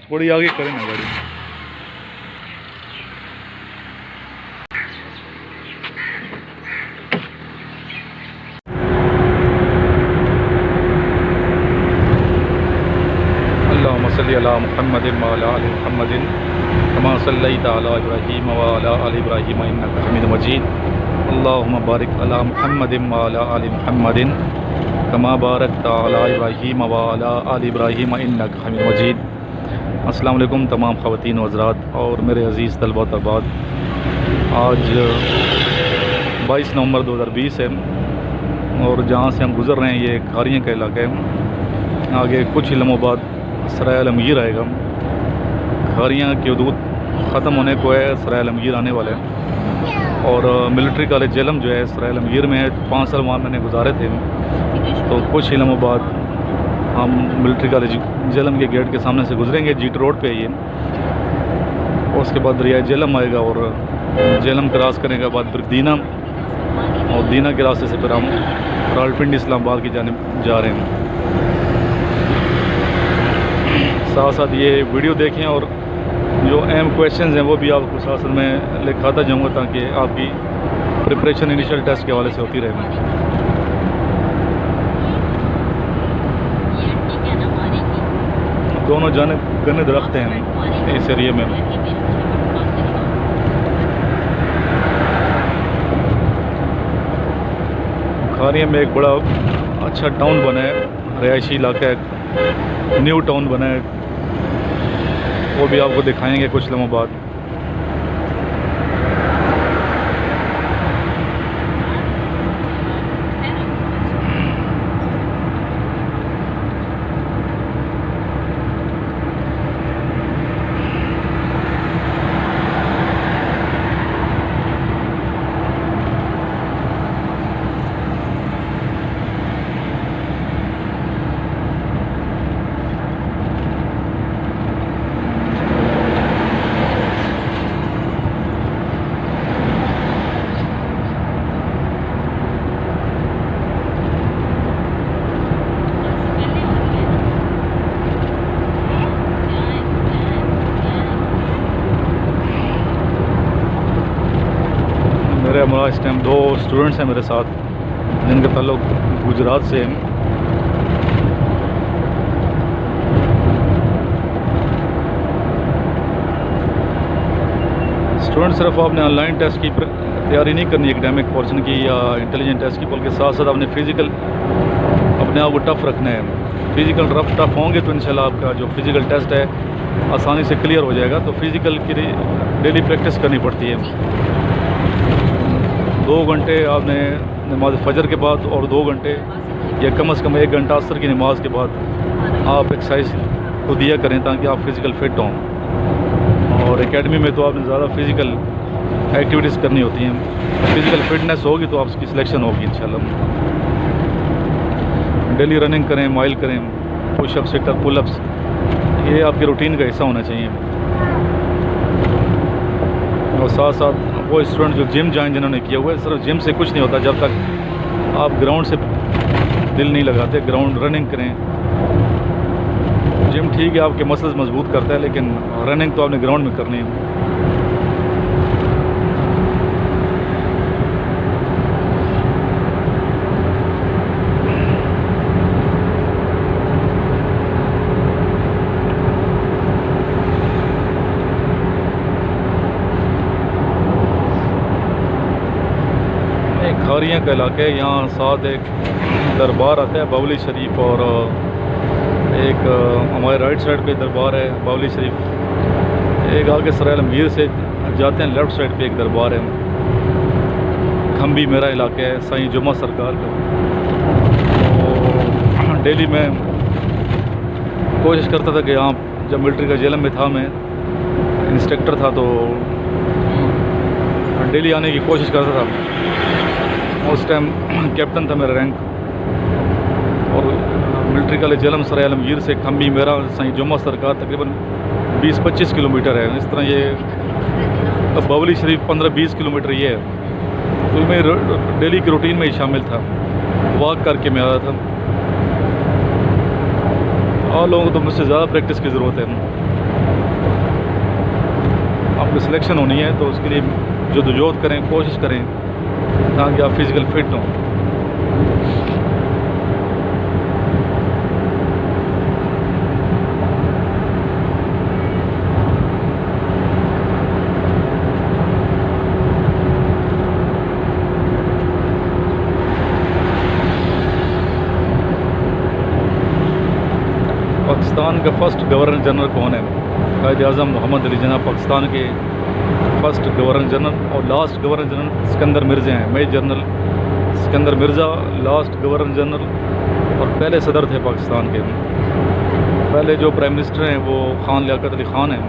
थोड़ी आगे करें ना गाड़ी। अल्लाहुम्मा सल्ली अला मुहम्मदिन व अला आलि मुहम्मदिन कमा सल्लैता अला इब्राहीम व अला आलि इब्राहीम इन्नका हमीदुम मजीद। अल्लाहुम्मा बारिक अला मुहम्मदिन व अला आलि मुहम्मदिन कमा बारकता अला इब्राहीम व अला आलि इब्राहीम इन्नका हमीदुम मजीद। अस्सलाम वालेकुम तमाम ख़वातीन व हज़रात और मेरे अज़ीज़ तलबा तलबात। आज 22 नवंबर 2020 है और जहाँ से हम गुज़र रहे हैं ये खारियाँ का इलाका है। आगे कुछ ही लम्हों बाद सराय अलमगीर आएगा। खारियाँ की हदूद ख़त्म होने को है, सराय अलमगीर आने वाले हैं। और मिलिट्री कॉलेज जेलम जो है सराय अलमगीर में है। 5 साल वहाँ मैंने गुजारे थे, तो कुछ ही लम्हों बाद हम मिलिट्री कॉलेज जेलम के गेट के सामने से गुजरेंगे। जीटी रोड पे ये, उसके बाद दरिया जेलम आएगा और जेलम क्रॉस करने के बाद फिर दीना, और दीना के रास्ते से फिर हम रावलपिंडी इस्लामाबाद की जानिब जा रहे हैं। साथ साथ ये वीडियो देखें और जो अहम क्वेश्चंस हैं वो भी आपको साथ साथ में लिखाता जाऊँगा ताकि आपकी प्रिपरेशन इनिशियल टेस्ट के हवाले से होती रहे। दोनों जानिब घने दरख्त हैं इस एरिए में। खारिया में एक बड़ा अच्छा टाउन बना है, रिहायशी इलाका है, न्यू टाउन बना है, वो भी आपको दिखाएंगे कुछ लम्हों बाद। मेरे हमारा इस टाइम 2 स्टूडेंट्स हैं मेरे साथ जिनका ताल्लुक गुजरात से है। स्टूडेंट सिर्फ आपने ऑनलाइन टेस्ट की तैयारी नहीं करनी एकेडमिक पोर्शन की या इंटेलिजेंट टेस्ट की, बल्कि साथ साथ आपने फ़िज़िकल अपने आप को टफ़ रखना है। फ़िज़िकल टफ़ होंगे तो इंशाल्लाह आपका जो फ़िज़िकल टेस्ट है आसानी से क्लियर हो जाएगा। तो फ़िज़िकल की डेली प्रैक्टिस करनी पड़ती है। 2 घंटे आपने नमाज फ़जर के बाद और 2 घंटे या कम से कम 1 घंटा असर की नमाज के बाद आप एक्सरसाइज को दिया करें ताकि आप फ़िज़िकल फ़िट हों। और एकेडमी में तो आपने ज़्यादा फ़िज़िकल एक्टिविटीज़ करनी होती हैं। फ़िज़िकल फ़िटनेस होगी तो आपकी सिलेक्शन होगी इंशाल्लाह। डेली रनिंग करें, माइल करें, पुशअप, सिटअप, पुलअप्स, ये आपके रूटीन का हिस्सा होना चाहिए। और साथ साथ वो स्टूडेंट जो जिम ज्वाइन जिन्होंने किया हुआ है, सिर्फ जिम से कुछ नहीं होता जब तक आप ग्राउंड से दिल नहीं लगाते। ग्राउंड रनिंग करें। जिम ठीक है आपके मसल्स मजबूत करता है, लेकिन रनिंग तो आपने ग्राउंड में करनी है। खारियाँ का इलाका है, यहाँ साथ एक दरबार आता है बावली शरीफ, और एक हमारे राइट साइड पे दरबार है बावली शरीफ। एक आगे सराय अलमगीर से जाते हैं लेफ़्ट साइड पे एक दरबार है। खम्बी मेरा इलाका है, साईं जुम्मा सरकार का। तो डेली मैं कोशिश करता था कि यहाँ जब मिलिट्री का जेलम में था, मैं इंस्ट्रक्टर था, तो डेली आने की कोशिश करता था। उस टाइम कैप्टन था मेरा रैंक। और मिलिट्री कॉलेज जेलम सराय अलमगीर से खम्बी मेरा साईं जुम्मा सरकार तकरीबन 20-25 किलोमीटर है। इस तरह ये बावली शरीफ 15-20 किलोमीटर ये है। तो मैं डेली की रूटीन में ही शामिल था, वॉक करके मैं आ रहा था। और लोगों को तो मुझसे ज़्यादा प्रैक्टिस की ज़रूरत है। आपकी सिलेक्शन होनी है तो उसके लिए जद्दोजहद करें, कोशिश करें ताकि आप फिज़िकल फिट हों। पाकिस्तान का फ़र्स्ट गवर्नर जनरल कौन है? कायद आज़म मोहम्मद अली जिन्ना पाकिस्तान के फ़र्स्ट गवर्नर जनरल और last governor general Sikandar Mirza हैं। Major general Sikandar Mirza last governor general और पहले सदर थे पाकिस्तान के। पहले जो प्राइम मिनिस्टर हैं वो खान लियाकत अली ख़ान हैं।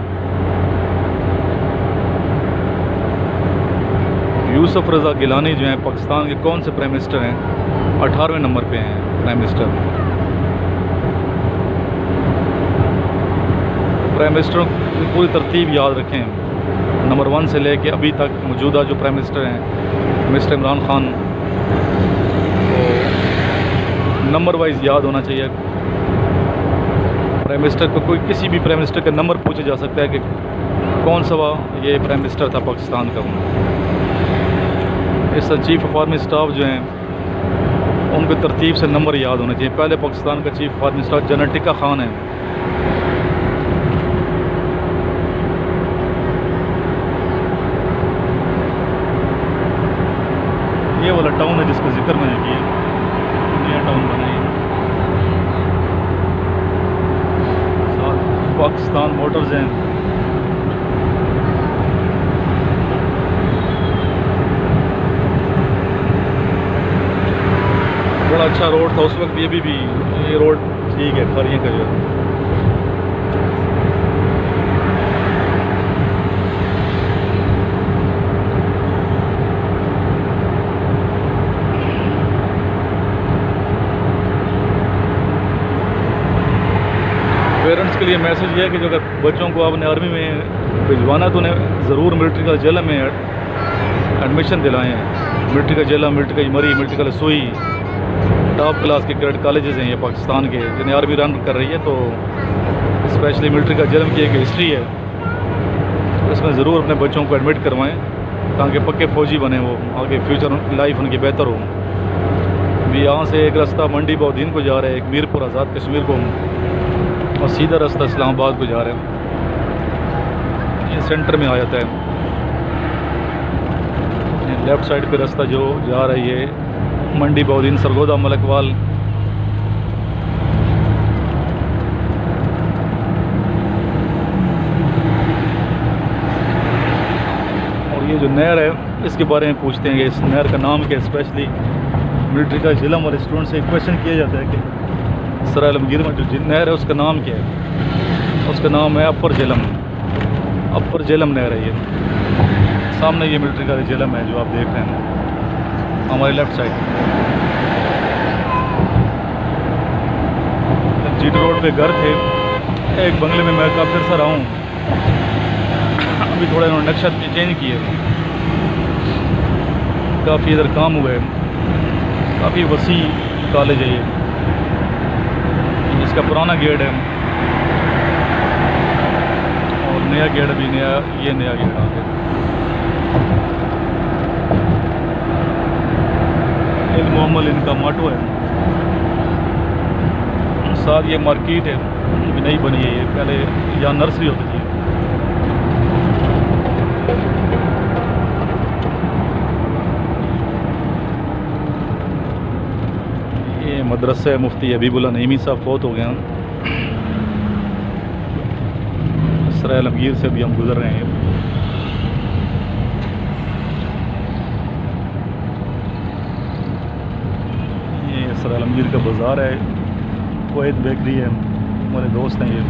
यूसुफ रज़ा गिलानी जो हैं पाकिस्तान के कौन से प्राइम मिनिस्टर हैं? 18वें नंबर पे हैं प्राइम मिनिस्टर। प्राइम मिनिस्टरों की पूरी तरतीब याद रखें, नंबर 1 से लेके अभी तक मौजूदा जो प्राइम मिनिस्टर हैं मिस्टर इमरान खान, तो नंबर वाइज याद होना चाहिए। प्राइम मिनिस्टर को कोई किसी भी प्राइम मिनिस्टर का नंबर पूछा जा सकता है कि कौन सा ये प्राइम मिनिस्टर था पाकिस्तान का। इस चीफ ऑफ आर्मी स्टाफ जो हैं उनको तरतीब से नंबर याद होना चाहिए। पहले पाकिस्तान का chief of army staff general tikka Khan है। ये वाला टाउन है जिसका जिक्र मैंने किया, नया टाउन बना है। साथ पाकिस्तान मोटर्स हैं। बड़ा अच्छा रोड था उस वक्त, भी ये रोड ठीक है, खरियाँ का जो है। पेरेंट्स के लिए मैसेज ये है कि जो अगर बच्चों को आपने आर्मी में भिजवाना तो उन्हें ज़रूर मिलिट्री का जेल में एडमिशन दिलाएँ। मिलिट्री का जेल, मिलिट्री का मरी, मिलिट्री का लसोई, टॉप क्लास के कैडेट कॉलेजेस हैं ये पाकिस्तान के, जिन्हें आर्मी रन कर रही है। तो स्पेशली मिलिट्री का जेल की एक हिस्ट्री है, इसमें ज़रूर अपने बच्चों को एडमिट करवाएँ ताकि पक्के फ़ौजी बने, वो आगे फ्यूचर लाइफ उनकी बेहतर हो। भी यहाँ से एक रास्ता मंडी बौद्दीन को जा रहा है, एक मीरपुर आज़ाद कश्मीर को, और सीधा रास्ता इस्लामाबाद को जा रहे हैं। ये सेंटर में आ जाता है। लेफ़्ट साइड पे रास्ता जो जा रहा है ये मंडी बौद्दीन, सरगोदा, मलकवाल। और ये जो नहर है इसके बारे में पूछते हैं कि इस नहर का नाम क्या है। स्पेशली मिलिट्री का जिलम और स्टूडेंट से एक क्वेश्चन किया जाता है कि सर आलमगीर में जो नहर है उसका नाम क्या है? उसका नाम है अपर झेलम। अपर झेलम नहर है ये। सामने ये मिलिट्री का झेलम है जो आप देख रहे हैं हमारे लेफ़्ट साइड। जीटी रोड पे घर थे, एक बंगले में मैं काफ़ी अर्सा रहा हूँ। अभी थोड़ा इन्होंने नक्शा चेंज किए, काफ़ी इधर काम हुआ है। काफ़ी वसी कॉलेज है ये। इसका पुराना गेट है और नया गेट भी नया, ये नया गेट आ गया। इल्म अमल इनका मोटो है। साथ ये मार्केट है, नई बनी है ये, पहले यहाँ नर्सरी होती थी। ये मदरसा मुफ्ती हबीबुल्लाह नईमी साहब फौत हो गए हैं। सराय आलमगीर से भी हम गुजर रहे हैं। ये सराय आलमगीर का बाज़ार है, कोएत बेकरी है, हमारे दोस्त हैं ये।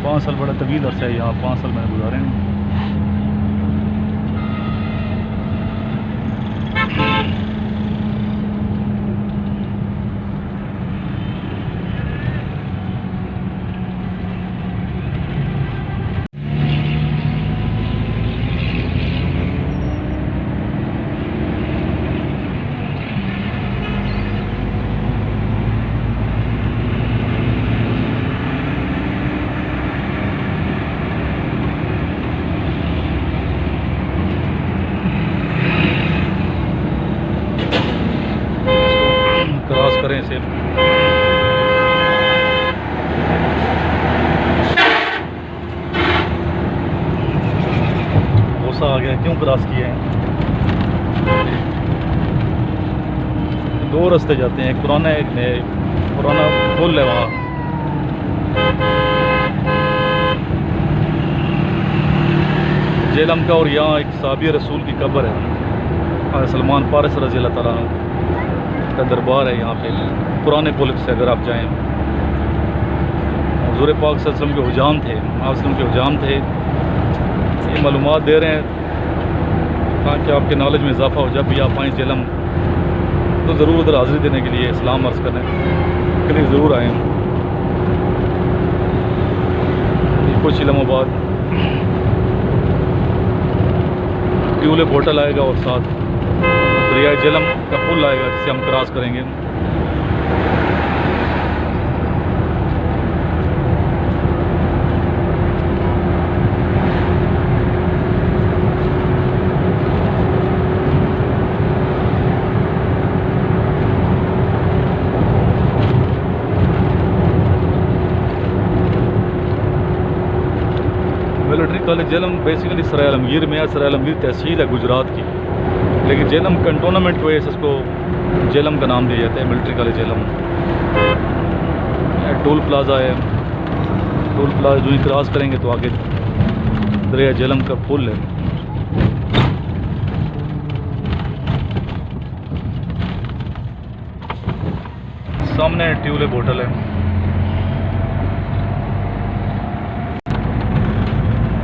5 साल बड़ा तवील अर्सा है यहाँ, 5 साल मैंने गुजारे हैं। से। गुस्सा आ गया, क्यों क्रॉस किए हैं? दो रास्ते जाते हैं, एक पुराना एक नया। पुराना पुल है वहाँ। जेलम का, और यहाँ एक साबी रसूल की कब्र है, सलमान फारिस रज़ी अल्लाह तआला अन्हु का दरबार है यहाँ पे। पुराने पुल से अगर आप जाएँ, हुज़ूर पाक सल्लल्लाहु अलैहि वसल्लम के हुजाम थे, आप के हुजाम थे। ये मालूमात दे रहे हैं ताकि आपके नॉलेज में इजाफ़ा हो। जब भी आप आएँ जेलम तो ज़रूर उधर हाज़िरी देने के लिए, इस्लाम अर्ज़ करने के लिए ज़रूर आएँ। कुछ लम्हों बाद ट्यूलिप होटल आएगा और साथ दरिया जेलम का पुल आएगा जिसे हम क्रॉस करेंगे। मिलिट्री कॉलेज जेलम बेसिकली सराय आलमगीर में है। सराय आलमगीर तहसील है गुजरात की, लेकिन जेलम कंटोनमेंट की वजह से इसको जेलम का नाम दिया जाता है, military college Jhelum. Toll plaza है, टोल प्लाजा जो ही क्रॉस करेंगे तो आगे दरिया जेलम का पुल है। सामने ट्यूलिप होटल है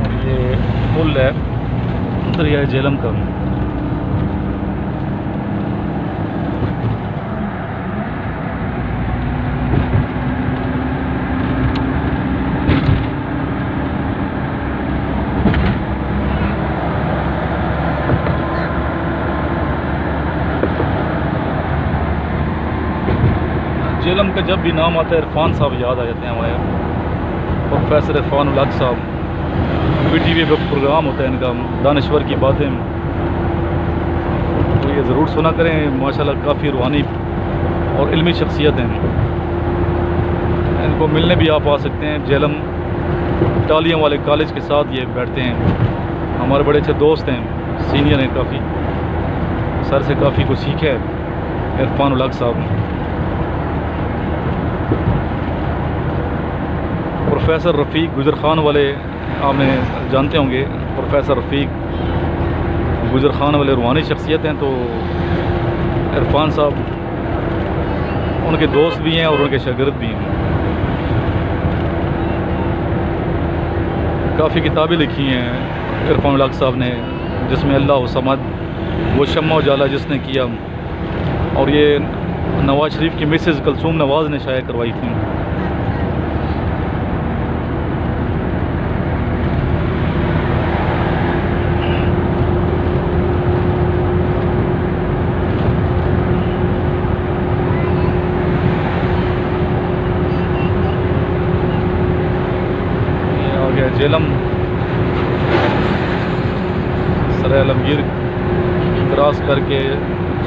और ये पुल है दरिया जेलम का। जेलम का जब भी नाम आता है इरफान साहब याद आ जाते हैं हमारे। प्रोफेसर इरफान उल हक साहब, PTV पे प्रोग्राम होता है इनका, दानश्वर की बातें, तो ये ज़रूर सुना करें। माशाल्लाह काफ़ी रूहानी और इल्मी शख्सियत हैं। इनको मिलने भी आप आ सकते हैं। जेलम टालियाँ वाले कॉलेज के साथ ये बैठते हैं। हमारे बड़े अच्छे दोस्त हैं, सीनियर हैं काफ़ी, सर से काफ़ी कुछ सीखे है इरफान उल हक साहब। प्रोफेसर रफ़ीक गुजर ख़ान वाले आपने जानते होंगे, प्रोफेसर रफ़ीक गुजर ख़ान वाले रूहानी शख्सियत हैं। तो इरफान साहब उनके दोस्त भी हैं और उनके शागिर्द भी हैं। काफ़ी किताबें लिखी हैं इरफान उल हक साहब ने, जिसमें अल्लाह समद, वो शम्मा उजाला जिसने किया, और ये नवाज़ शरीफ की मिसेज़ कुलसूम नवाज़ ने शाया करवाई थी। जेलम सराय आलमगीर क्रॉस करके,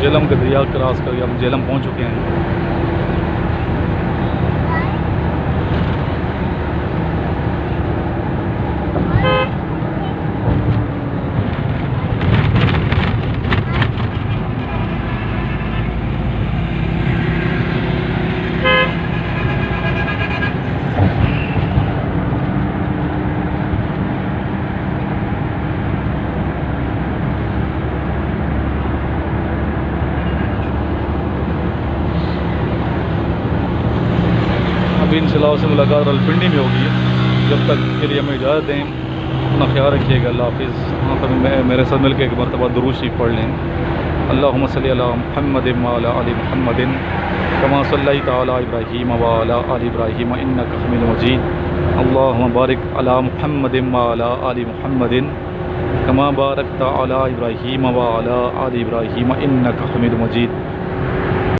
जेलम का दरिया क्रॉस करके हम जेलम पहुंच चुके हैं। अभी इंशाअल्लाह से मुलाकात रावलपिंडी में होगी। जब तक के लिए हमें इजाज़त दें, अपना ख्याल रखिएगा। अल्लाह हाफ़िज़। वहाँ पर मेरे साथ मिलकर एक मरतबा दुरूद शरीफ पढ़ लें। अल्लाहुम्मा सल्ली अला मुहम्मदिन व अला आलि मुहम्मदिन कमा सल्लैता अला इब्राहीम व अला आलि इब्राहीम इन्नका हमीदुम मजीद। अल्लाहुम्मा बारिक अला मुहम्मदिन व अला आलि मुहम्मदिन कमा बारकता अला इब्राहीम व अला आलि इब्राहीम इन्नका हमीदुम मजीद।